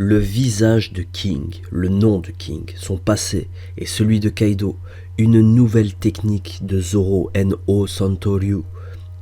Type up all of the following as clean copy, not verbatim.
Le visage de King, le nom de King, son passé et celui de Kaido, une nouvelle technique de Zoro no Santoryu.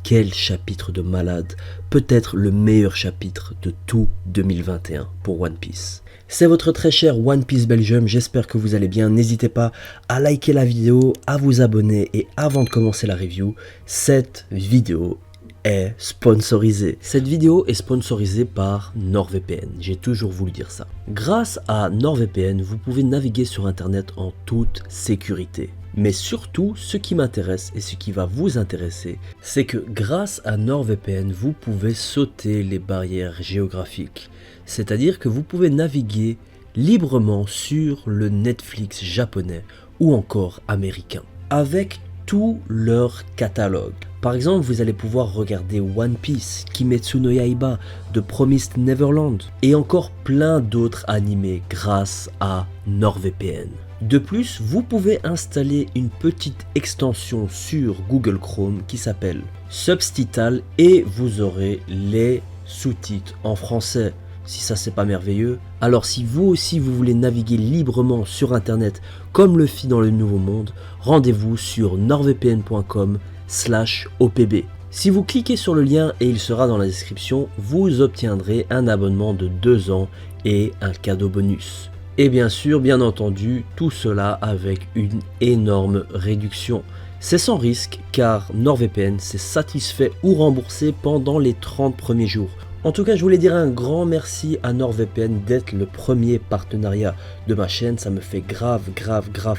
Quel chapitre de malade, peut-être le meilleur chapitre de tout 2021 pour One Piece. C'est votre très cher One Piece Belgium, j'espère que vous allez bien, n'hésitez pas à liker la vidéo, à vous abonner et avant de commencer la review, cette vidéo est sponsorisée. Cette vidéo est sponsorisée par NordVPN, j'ai toujours voulu dire ça. Grâce à NordVPN, vous pouvez naviguer sur internet en toute sécurité. Mais surtout, ce qui m'intéresse et ce qui va vous intéresser, c'est que grâce à NordVPN, vous pouvez sauter les barrières géographiques. C'est-à-dire que vous pouvez naviguer librement sur le Netflix japonais ou encore américain, avec tout leur catalogue. Par exemple, vous allez pouvoir regarder One Piece, Kimetsu no Yaiba, The Promised Neverland et encore plein d'autres animés grâce à NordVPN. De plus, vous pouvez installer une petite extension sur Google Chrome qui s'appelle Substital et vous aurez les sous-titres en français. Si ça c'est pas merveilleux, alors si vous aussi vous voulez naviguer librement sur internet comme le fit dans le Nouveau Monde, rendez-vous sur nordvpn.com/opb. Si vous cliquez sur le lien et il sera dans la description, vous obtiendrez un abonnement de 2 ans et un cadeau bonus. Et bien sûr, bien entendu, tout cela avec une énorme réduction. C'est sans risque car NordVPN s'est satisfait ou remboursé pendant les 30 premiers jours. En tout cas, je voulais dire un grand merci à NordVPN d'être le premier partenariat de ma chaîne. Ça me fait grave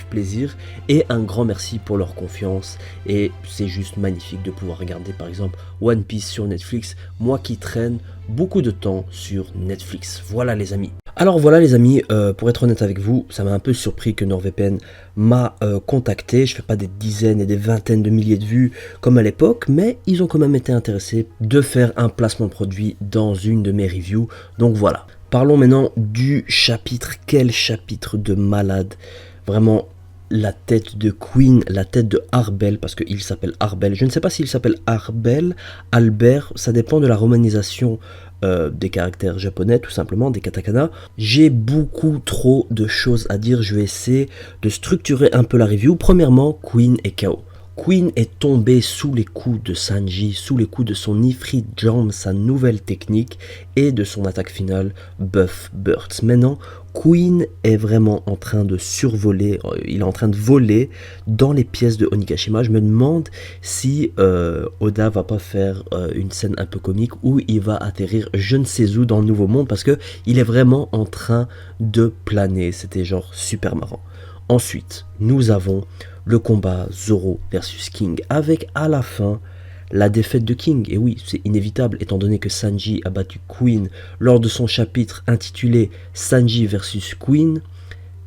plaisir. Et un grand merci pour leur confiance. Et c'est juste magnifique de pouvoir regarder par exemple One Piece sur Netflix. Moi qui traîne beaucoup de temps sur Netflix. Voilà les amis. Alors voilà les amis, pour être honnête avec vous, ça m'a un peu surpris que NordVPN m'a contacté. Je fais pas des dizaines et des vingtaines de milliers de vues comme à l'époque, mais ils ont quand même été intéressés de faire un placement de produit dans une de mes reviews. Donc voilà, parlons maintenant du chapitre. Quel chapitre de malade. Vraiment la tête de Queen, la tête de Arbel, parce qu'il s'appelle Arbel. Je ne sais pas s'il s'appelle Arbel, Albert, ça dépend de la romanisation des caractères japonais, tout simplement, des katakana. J'ai beaucoup trop de choses à dire, je vais essayer de structurer un peu la review. Premièrement, Queen est KO. Queen est tombé sous les coups de Sanji, sous les coups de son Ifrit Jam, sa nouvelle technique, et de son attaque finale, Buff Burst. Maintenant, Queen est vraiment en train de survoler, il est en train de voler dans les pièces de Onigashima. Je me demande si Oda va pas faire une scène un peu comique où il va atterrir je ne sais où dans le Nouveau Monde parce que il est vraiment en train de planer. C'était genre super marrant. Ensuite, nous avons le combat Zoro versus King avec à la fin la défaite de King. Et oui, c'est inévitable étant donné que Sanji a battu Queen lors de son chapitre intitulé Sanji versus Queen.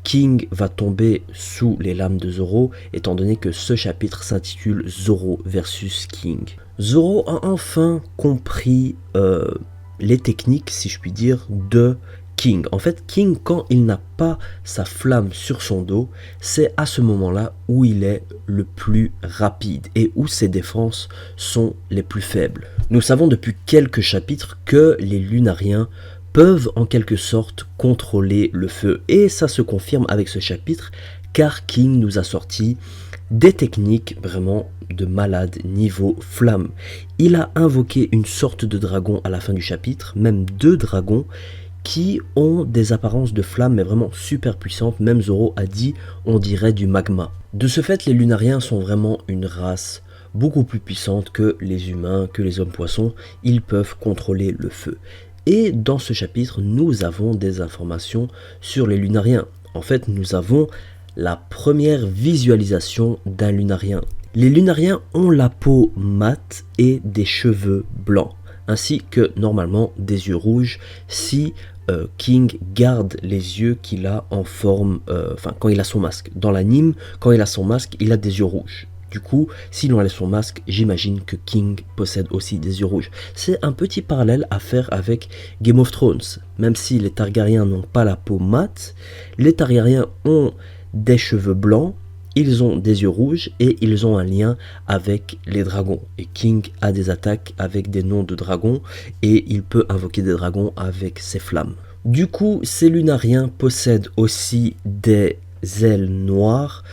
King va tomber sous les lames de Zoro étant donné que ce chapitre s'intitule Zoro versus King. Zoro a enfin compris les techniques, si je puis dire, de King. En fait, King, quand il n'a pas sa flamme sur son dos, c'est à ce moment-là où il est le plus rapide et où ses défenses sont les plus faibles. Nous savons depuis quelques chapitres que les Lunariens peuvent en quelque sorte contrôler le feu et ça se confirme avec ce chapitre car King nous a sorti des techniques vraiment de malade niveau flamme. Il a invoqué une sorte de dragon à la fin du chapitre, même 2 dragons qui ont des apparences de flammes mais vraiment super puissantes. Même Zoro a dit on dirait du magma. De ce fait, les Lunariens sont vraiment une race beaucoup plus puissante que les humains, que les hommes poissons. Ils peuvent contrôler le feu. Et dans ce chapitre, nous avons des informations sur les Lunariens. En fait, nous avons la première visualisation d'un Lunarien. Les Lunariens ont la peau mate et des cheveux blancs, ainsi que normalement des yeux rouges si King garde les yeux qu'il a en forme, quand il a son masque. Dans l'anime, quand il a son masque, il a des yeux rouges. Du coup, si l'on enlève son masque, j'imagine que King possède aussi des yeux rouges. C'est un petit parallèle à faire avec Game of Thrones. Même si les Targaryens n'ont pas la peau mate, les Targaryens ont des cheveux blancs, ils ont des yeux rouges et ils ont un lien avec les dragons. Et King a des attaques avec des noms de dragons et il peut invoquer des dragons avec ses flammes. Du coup, ces lunariens possèdent aussi des ailes noires.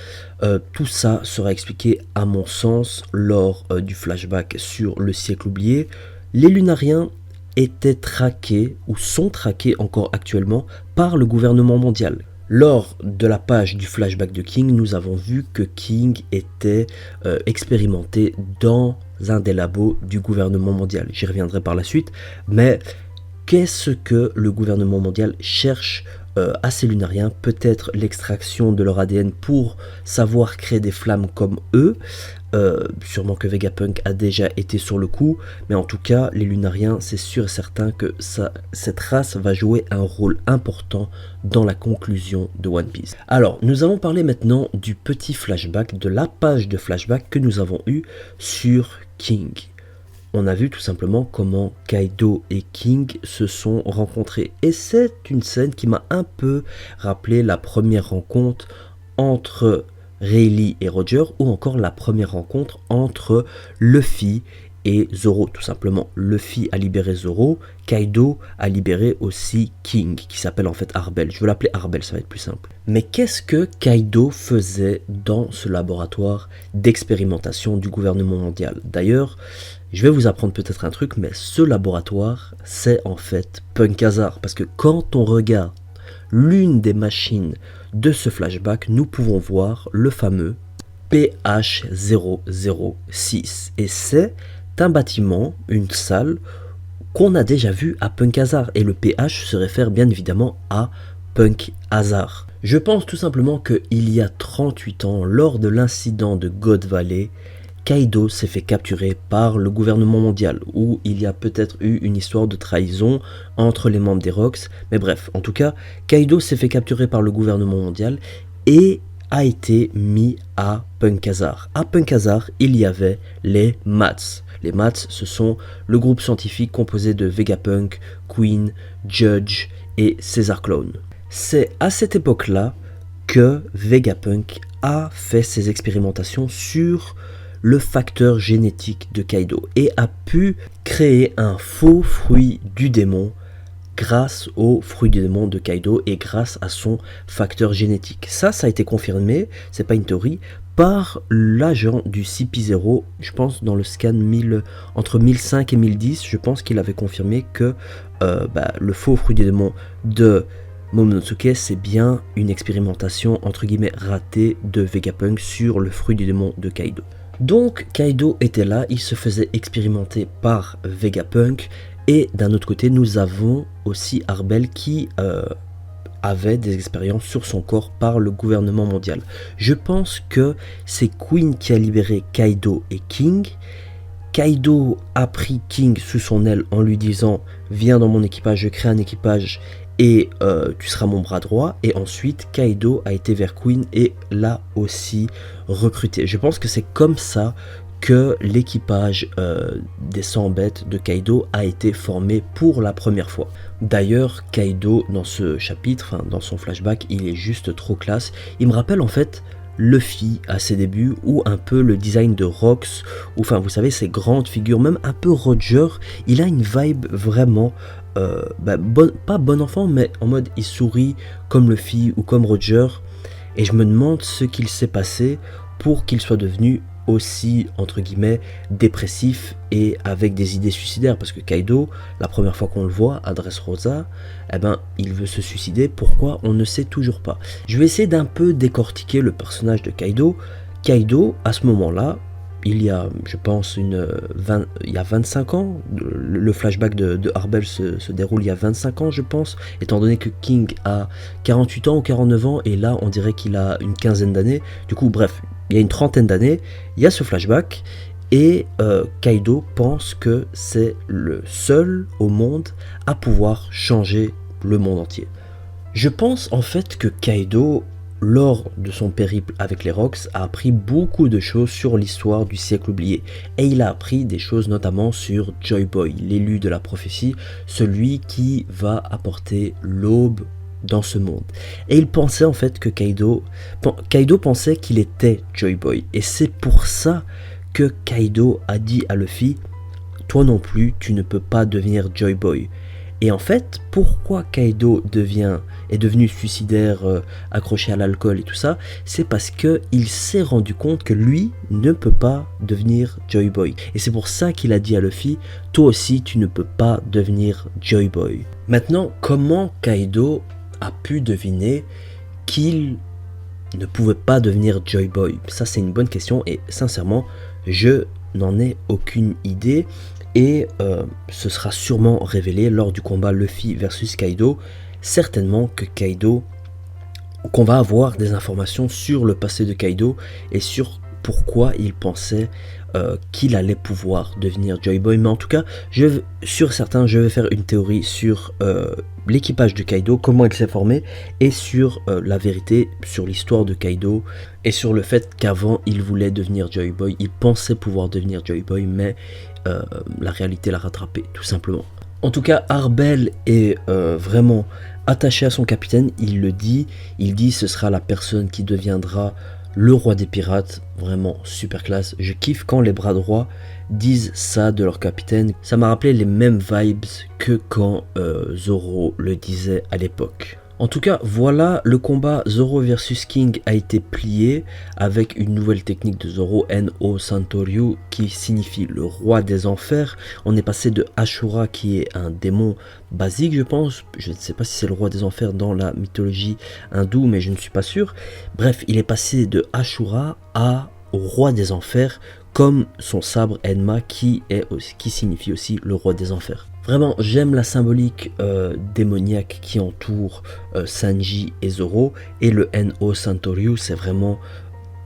Tout ça sera expliqué à mon sens lors du flashback sur le siècle oublié. Les lunariens étaient traqués ou sont traqués encore actuellement par le gouvernement mondial. Lors de la page du flashback de King, nous avons vu que King était expérimenté dans un des labos du gouvernement mondial. J'y reviendrai par la suite, mais qu'est-ce que le gouvernement mondial cherche à ces lunariens? Peut-être l'extraction de leur ADN pour savoir créer des flammes comme eux. Sûrement que Vegapunk a déjà été sur le coup, mais en tout cas, les lunariens, c'est sûr et certain que cette race va jouer un rôle important dans la conclusion de One Piece. Alors, nous allons parler maintenant du petit flashback, de la page de flashback que nous avons eu sur King. On a vu tout simplement comment Kaido et King se sont rencontrés. Et c'est une scène qui m'a un peu rappelé la première rencontre entre Rayleigh et Roger, ou encore la première rencontre entre Luffy et Zoro. Tout simplement, Luffy a libéré Zoro, Kaido a libéré aussi King, qui s'appelle en fait Arbel. Je veux l'appeler Arbel, ça va être plus simple. Mais qu'est-ce que Kaido faisait dans ce laboratoire d'expérimentation du gouvernement mondial? D'ailleurs, je vais vous apprendre peut-être un truc, mais ce laboratoire, c'est en fait Punk Hazard. Parce que quand on regarde l'une des machines de ce flashback, nous pouvons voir le fameux PH006. Et c'est un bâtiment, une salle, qu'on a déjà vu à Punk Hazard. Et le PH se réfère bien évidemment à Punk Hazard. Je pense tout simplement qu'il y a 38 ans, lors de l'incident de God Valley, Kaido s'est fait capturer par le gouvernement mondial, où il y a peut-être eu une histoire de trahison entre les membres des Rocks, mais bref, en tout cas, Kaido s'est fait capturer par le gouvernement mondial et a été mis à Punk Hazard. À Punk Hazard, il y avait les Mats. Les Mats, ce sont le groupe scientifique composé de Vegapunk, Queen, Judge et Caesar Clone. C'est à cette époque-là que Vegapunk a fait ses expérimentations sur le facteur génétique de Kaido et a pu créer un faux fruit du démon grâce au fruit du démon de Kaido et grâce à son facteur génétique. Ça a été confirmé, c'est pas une théorie, par l'agent du CP0, je pense dans le scan entre 1005 et 1010, je pense qu'il avait confirmé que le faux fruit du démon de Momonosuke, c'est bien une expérimentation entre guillemets ratée de Vegapunk sur le fruit du démon de Kaido. Donc Kaido était là, il se faisait expérimenter par Vegapunk, et d'un autre côté nous avons aussi Arbel qui avait des expériences sur son corps par le gouvernement mondial. Je pense que c'est Queen qui a libéré Kaido et King. Kaido a pris King sous son aile en lui disant « Viens dans mon équipage, je crée un équipage et tu seras mon bras droit ». Et ensuite Kaido a été vers Queen et l'a aussi recruté. Je pense que c'est comme ça que l'équipage des 100 bêtes de Kaido a été formé pour la première fois. D'ailleurs, Kaido dans ce chapitre, dans son flashback, il est juste trop classe. Il me rappelle en fait Luffy à ses débuts, ou un peu le design de Rox, ou enfin vous savez ces grandes figures, même un peu Roger. Il a une vibe vraiment pas bon enfant, mais en mode il sourit comme Luffy ou comme Roger, et je me demande ce qu'il s'est passé pour qu'il soit devenu aussi entre guillemets dépressif et avec des idées suicidaires, parce que Kaido, la première fois qu'on le voit à Dressrosa, il veut se suicider. Pourquoi? On ne sait toujours pas. Je vais essayer d'un peu décortiquer le personnage de Kaido. Kaido, à ce moment-là, il y a, je pense, il y a 25 ans, le flashback de Arbel se déroule il y a 25 ans, je pense, étant donné que King a 48 ans ou 49 ans, et là, on dirait qu'il a une quinzaine d'années. Du coup, bref, il y a une trentaine d'années, il y a ce flashback, et Kaido pense que c'est le seul au monde à pouvoir changer le monde entier. Je pense en fait que Kaido, lors de son périple avec les Rocks, a appris beaucoup de choses sur l'histoire du siècle oublié. Et il a appris des choses notamment sur Joy Boy, l'élu de la prophétie, celui qui va apporter l'aube dans ce monde. Et il pensait en fait que Kaido pensait qu'il était Joy Boy. Et c'est pour ça que Kaido a dit à Luffy « Toi non plus, tu ne peux pas devenir Joy Boy ». Et en fait, pourquoi Kaido est devenu suicidaire, accroché à l'alcool et tout ça, c'est parce qu'il s'est rendu compte que lui ne peut pas devenir Joy Boy. Et c'est pour ça qu'il a dit à Luffy, toi aussi tu ne peux pas devenir Joy Boy. Maintenant, comment Kaido a pu deviner qu'il ne pouvait pas devenir Joy Boy? Ça c'est une bonne question et sincèrement, je n'en ai aucune idée. Et ce sera sûrement révélé lors du combat Luffy versus Kaido. Certainement que qu'on va avoir des informations sur le passé de Kaido et sur pourquoi il pensait qu'il allait pouvoir devenir Joy Boy. Mais en tout cas, sur certains, je vais faire une théorie sur l'équipage de Kaido, comment il s'est formé, et sur la vérité, sur l'histoire de Kaido, et sur le fait qu'avant il voulait devenir Joy Boy, il pensait pouvoir devenir Joy Boy, mais la réalité l'a rattrapé, tout simplement. En tout cas, Arbel est vraiment attaché à son capitaine, il le dit, il dit ce sera la personne qui deviendra le roi des pirates, vraiment super classe. Je kiffe quand les bras droits disent ça de leur capitaine. Ça m'a rappelé les mêmes vibes que quand Zoro le disait à l'époque. En tout cas, voilà, le combat Zoro versus King a été plié avec une nouvelle technique de Zoro, No Santoryu, qui signifie le roi des enfers. On est passé de Ashura, qui est un démon basique, je pense. Je ne sais pas si c'est le roi des enfers dans la mythologie hindoue, mais je ne suis pas sûr. Bref, il est passé de Ashura au roi des enfers, comme son sabre Enma, qui signifie aussi le roi des enfers. Vraiment, j'aime la symbolique démoniaque qui entoure Sanji et Zoro, et le No Santoryu, c'est vraiment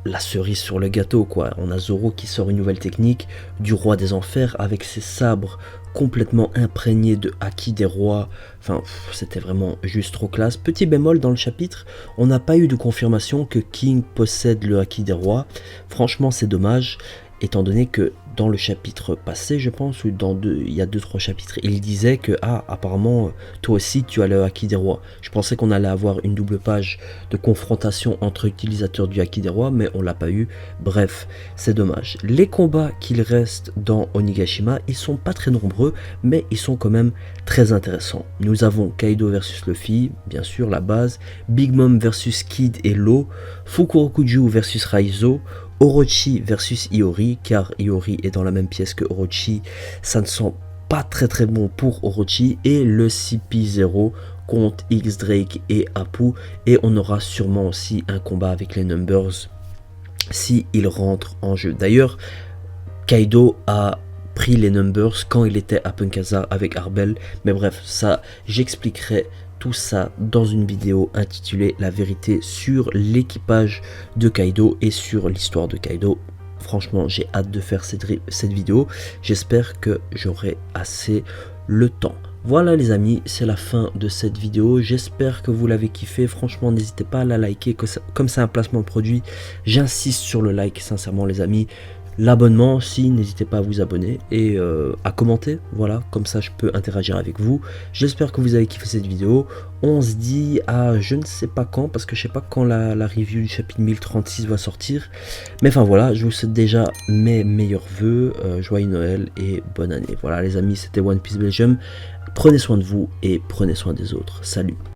la cerise sur le gâteau, quoi. On a Zoro qui sort une nouvelle technique du roi des enfers avec ses sabres complètement imprégnés de haki des rois. Enfin, c'était vraiment juste trop classe. Petit bémol dans le chapitre, on n'a pas eu de confirmation que King possède le haki des rois. Franchement, c'est dommage, étant donné que dans le chapitre passé, je pense, ou il y a 2-3 chapitres, il disait que, apparemment, toi aussi, tu as le haki des rois. Je pensais qu'on allait avoir une double page de confrontation entre utilisateurs du haki des rois, mais on l'a pas eu. Bref, c'est dommage. Les combats qu'il reste dans Onigashima, ils sont pas très nombreux, mais ils sont quand même très intéressants. Nous avons Kaido versus Luffy, bien sûr, la base, Big Mom versus Kid et Law, Fukurokuju versus Raizo, Orochi versus Iori, car Iori est dans la même pièce que Orochi, ça ne sent pas très bon pour Orochi, et le CP0 contre X Drake et Apu, et on aura sûrement aussi un combat avec les Numbers si il rentre en jeu. D'ailleurs, Kaido a pris les Numbers quand il était à Punk Hazard avec Arbel, mais bref, ça j'expliquerai tout ça dans une vidéo intitulée La vérité sur l'équipage de Kaido et sur l'histoire de Kaido. Franchement, j'ai hâte de faire cette vidéo. J'espère que j'aurai assez le temps. Voilà les amis, c'est la fin de cette vidéo. J'espère que vous l'avez kiffé. Franchement, n'hésitez pas à la liker. Comme c'est un placement de produit, j'insiste sur le like, sincèrement les amis. L'abonnement aussi, n'hésitez pas à vous abonner et à commenter, voilà, comme ça je peux interagir avec vous. J'espère que vous avez kiffé cette vidéo. On se dit à je ne sais pas quand, parce que je sais pas quand la review du chapitre 1036 va sortir. Mais enfin voilà, je vous souhaite déjà mes meilleurs vœux, joyeux Noël et bonne année. Voilà les amis, c'était One Piece Belgium. Prenez soin de vous et prenez soin des autres. Salut.